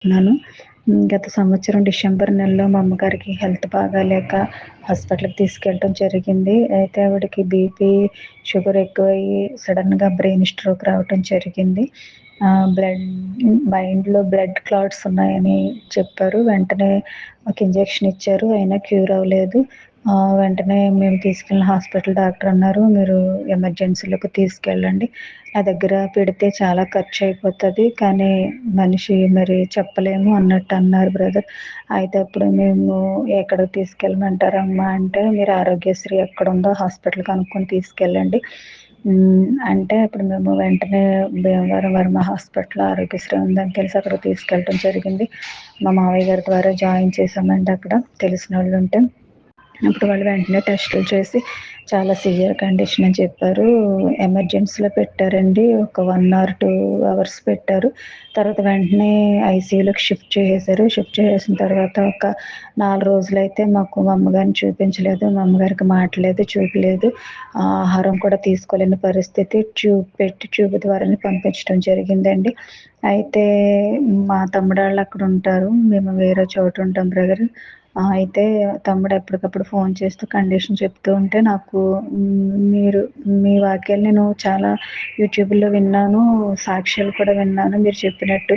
ఉన్నాను. గత సంవత్సరం డిసెంబర్ నెలలో మా అమ్మగారికి హెల్త్ బాగాలేక హాస్పిటల్‌కి తీసుకెళ్ళటం జరిగింది. అయితే ఆవిడకి బీపీ, షుగర్ ఎక్కువయ్యి సడెన్‌గా బ్రెయిన్ స్ట్రోక్ రావటం జరిగింది. మైండ్‌లో బ్లడ్ క్లాట్స్ ఉన్నాయని చెప్పారు. వెంటనే ఒక ఇంజెక్షన్ ఇచ్చారు. అయినా క్యూర్ అవ్వలేదు. వెంటనే మేము తీసుకెళ్ళిన హాస్పిటల్ డాక్టర్ అన్నారు, "మీరు ఎమర్జెన్సీలోకి తీసుకెళ్ళండి. నా దగ్గర పెడితే చాలా ఖర్చయిపోతది. కానీ మనిషి మరి చెప్పలేము" అన్నట్టు అన్నారు బ్రదర్. అయితే అప్పుడు మేము "ఎక్కడికి తీసుకెళ్ళమంటారమ్మా" అంటే, "మీరు ఆరోగ్యశ్రీ ఎక్కడుందో హాస్పిటల్ కనుక్కొని తీసుకెళ్ళండి." అంటే అప్పుడు మేము వెంటనే భీమవరం వర్మ హాస్పిటల్ ఆరోగ్యశ్రీ ఉందని తెలిసి అక్కడికి తీసుకెళ్ళటం జరిగింది. మా మావయ్య గారి ద్వారా జాయిన్ చేశామండి అక్కడ తెలిసినోళ్ళుంటే. అప్పుడు వాళ్ళు వెంటనే టెస్టులు చేసి చాలా సివియర్ కండిషన్ అని చెప్పారు. ఎమర్జెన్సీలో పెట్టారండి. ఒక 1 ఆర్ 2 అవర్స్ పెట్టారు. తర్వాత వెంటనే ఐసీయూలోకి షిఫ్ట్ చేసేశారు. షిఫ్ట్ చేసేసిన తర్వాత ఒక 4 రోజులైతే మాకు మా అమ్మగారిని చూపించలేదు. మా అమ్మగారికి మాట లేదు, చూపు లేదు. ఆహారం కూడా తీసుకోలేని పరిస్థితి. ట్యూబ్ ద్వారానే పంపించడం జరిగిందండి. అయితే మా తమ్ముడాళ్ళు అక్కడుంటారు. మేము వేరే చోట ఉంటాం బ్రదర్. అయితే తమ్ముడు ఎప్పటికప్పుడు ఫోన్ చేస్తూ కండిషన్ చెప్తూ ఉంటే నాకు మీరు మీ వాక్యాలు నేను చాలా యూట్యూబ్‌లో విన్నాను. సాక్ష్యాలు కూడా విన్నాను. మీరు చెప్పినట్టు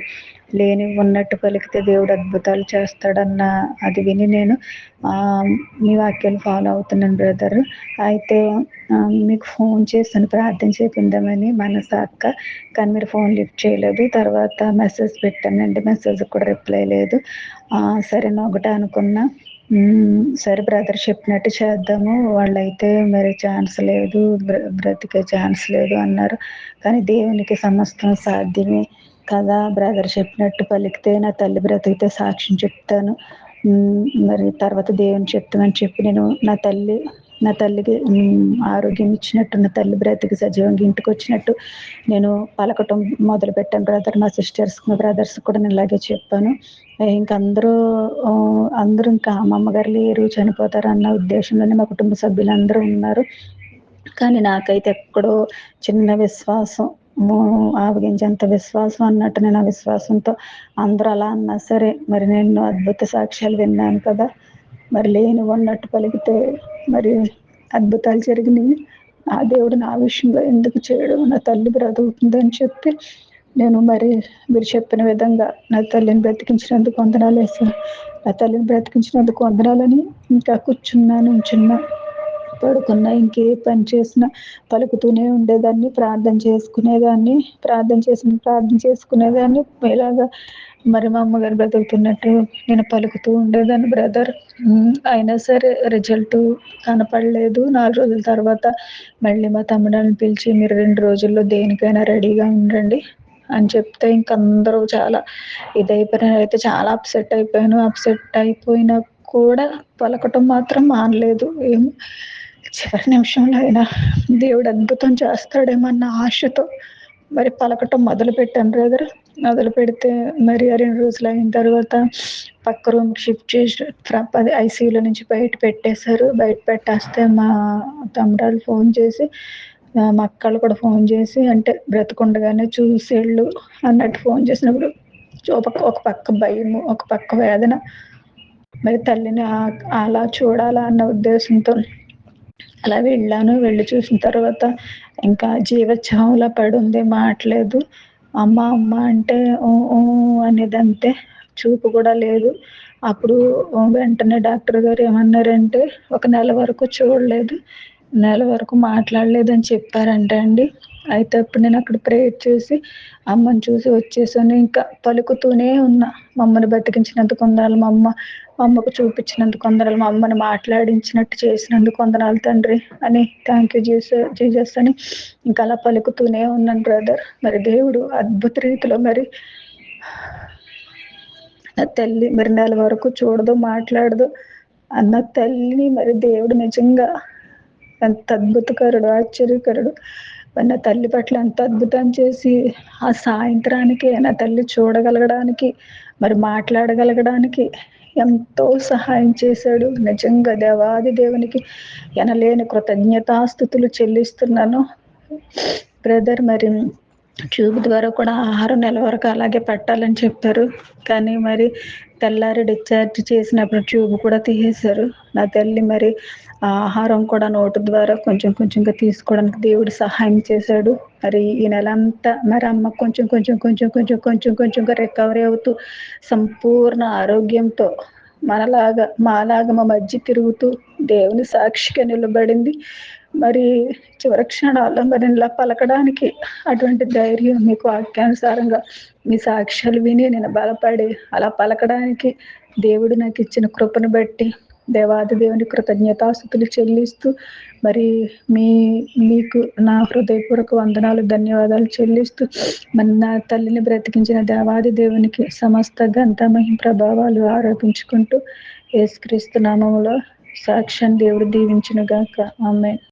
లేనివి ఉన్నట్టు పలికితే దేవుడు అద్భుతాలు చేస్తాడన్న అది విని నేను మీ వాక్యాలు ఫాలో అవుతున్నాను బ్రదర్. అయితే మీకు ఫోన్ చేశాను ప్రార్థన చేపిందామని మనస అక్క. కానీ మీరు ఫోన్ లిఫ్ట్ చేయలేదు. తర్వాత మెసేజ్ పెట్టానండి. మెసేజ్‌కి కూడా రిప్లై లేదు. సరే ఒకటే అనుకున్నా, సరే బ్రదర్ చెప్పినట్టు చేద్దాము. వాళ్ళైతే మరి ఛాన్స్ లేదు, బ్రతికే ఛాన్స్ లేదు అన్నారు. కానీ దేవునికి సమస్తం సాధ్యమే కదా! బ్రదర్ చెప్పినట్టు పలికితే నా తల్లి బ్రతికితే సాక్ష్యం చెప్తాను. మరి తర్వాత దేవుని చిత్తమని చెప్పి నేను నా తల్లికి ఆరోగ్యం ఇచ్చినట్టు, నా తల్లి బ్రతికి సజీవంగా ఇంటికొచ్చినట్టు నేను పలకటం మొదలుపెట్టాను బ్రదర్. మా సిస్టర్స్‌కి, మా బ్రదర్స్‌కి కూడా నేను ఇలాగే చెప్పాను. ఇంక అందరూ ఇంకా మా అమ్మగారు లేరు, చనిపోతారన్న ఉద్దేశంలోనే మా కుటుంబ సభ్యులందరూ ఉన్నారు. కానీ నాకైతే ఎక్కడో చిన్న విశ్వాసం, ఆవగింజంత విశ్వాసం అన్నట్టు నేను ఆ విశ్వాసంతో అందరూ అలా అన్నా సరే, మరి నేను అద్భుత సాక్ష్యాలు విన్నాను కదా! మరి లేనివున్నట్టు పలికితే మరి అద్భుతాలు జరిగినియి. నా దేవుడు నా విషయంలో ఎందుకు చేయడు? నా తల్లి బ్రతుకుతుందని చెప్పి నేను మరి మీరు చెప్పిన విధంగా నా తల్లిని బ్రతికించినందుకు వందనాలేసా. నా తల్లిని బ్రతికించినందుకు వందనాలని ఇంకా కూర్చున్నా, నుంచున్నా, పడుకున్నా, ఇంకే పని చేసినా పలుకుతూనే ఉండేదాన్ని. ప్రార్థన చేసుకునేదాన్ని. ఇలాగా మరి మా అమ్మగారు బ్రతుకుతున్నట్టు నేను పలుకుతూ ఉండేదాన్ని బ్రదర్. అయినా సరే రిజల్ట్ కనపడలేదు. 4 రోజుల తర్వాత మళ్ళీ మా తమ్ముడాళ్ళని పిలిచి, "మీరు 2 రోజుల్లో దేనికైనా రెడీగా ఉండండి" అని చెప్తే ఇంక అందరూ చాలా ఇదైపోయారు. నేనైతే చాలా అప్సెట్ అయిపోయాను. అప్సెట్ అయిపోయినా కూడా పలకటం మాత్రం మానలేదు. చివరి నిమిషంలో అయినా దేవుడు అద్భుతం చేస్తాడేమో అన్న ఆశతో మరి పలకటం మొదలుపెట్టాను బ్రదర్. మొదలుపెడితే మరి ఆ 2 రోజులు అయిన తర్వాత పక్క రూమ్‌కి షిఫ్ట్ చేసి అది ఐసీయూలో నుంచి బయట పెట్టేశారు. బయట పెట్టేస్తే మా తమ్ముడాళ్ళు ఫోన్ చేసి, మా అక్కోళ్ళు కూడా ఫోన్ చేసి, అంటే బ్రతికుండగానే చూసెళ్ళు అన్నట్టు ఫోన్ చేసినప్పుడు ఒక పక్క భయము, ఒక పక్క వేదన. మరి తల్లిని అలా చూడాలా అన్న ఉద్దేశంతో అలా వెళ్ళాను. వెళ్లి చూసిన తర్వాత ఇంకా జీవచ్చావులా పడుంది. మాటలేదు. అమ్మ, అమ్మ అంటే ఊ ఊ అనేదంతే. చూపు కూడా లేదు. అప్పుడు వెంటనే డాక్టర్ గారు ఏమన్నారంటే, ఒక నెల వరకు చూడలేదు, నెల వరకు మాట్లాడలేదని చెప్పారంట అండి. అయితే అప్పుడు నేను అక్కడ ప్రేయర్ చేసి అమ్మని చూసి వచ్చేసాను. ఇంకా పలుకుతూనే ఉన్నా, మా అమ్మని బతికించినందుకు వందనాలు, మా అమ్మకు చూపించినందుకు వందనాలు, మా అమ్మని మాట్లాడించినట్టు చేసినందుకు వందనాలు తండ్రి అని, థ్యాంక్ యూ జీసస్ అని ఇంకా అలా పలుకుతూనే ఉన్నాను బ్రదర్. మరి దేవుడు అద్భుత రీతిలో మరి నా తల్లి మరి నెల వరకు చూడదు, మాట్లాడదు అన్న తల్లిని మరి దేవుడు నిజంగా ఎంత అద్భుతకరుడు, ఆశ్చర్యకరుడు. మరి నా తల్లి పట్ల ఎంత అద్భుతం చేసి ఆ సాయంత్రానికి నా తల్లి చూడగలగడానికి, మరి మాట్లాడగలగడానికి ఎంతో సహాయం చేశాడు. నిజంగా దేవాది దేవునికి ఎనలేని కృతజ్ఞతాస్తుతులు చెల్లిస్తున్నాను బ్రదర్. మరి ట్యూబ్ ద్వారా కూడా ఆహారం నెల వరకు అలాగే పెట్టాలని చెప్పారు. కానీ మరి తెల్లారి డిశ్చార్జ్ చేసినప్పుడు ట్యూబ్ కూడా తీసేశారు. నా తల్లి మరి ఆ ఆహారం కూడా నోటి ద్వారా కొంచెం కొంచెంగా తీసుకోవడానికి దేవుడు సహాయం చేశాడు. మరి ఈ నెలంతా మరి అమ్మ కొంచెంగా రికవరీ అవుతూ సంపూర్ణ ఆరోగ్యంతో మాలాగా మా మధ్య తిరుగుతూ దేవుని సాక్షిగా నిలబడింది. మరి చివరి క్షణాల్లో మరి ఇలా పలకడానికి అటువంటి ధైర్యం మీకు వాక్యానుసారంగా మీ సాక్ష్యాలు విని నేను బలపడి అలా పలకడానికి దేవుడు నాకు ఇచ్చిన కృపను బట్టి దేవాది దేవుని కృతజ్ఞతాస్తుతులు చెల్లిస్తూ మరి మీకు నా హృదయపూర్వక వందనాలు ధన్యవాదాలు చెల్లిస్తూ మరి నా తల్లిని బ్రతికించిన దేవాది దేవునికి సమస్త ఘనత మహిమ ప్రభావాలు ఆరోపించుకుంటూ యేసుక్రీస్తు నామములో సాక్ష్యం దేవుడు దీవించును గాక. ఆమేన్.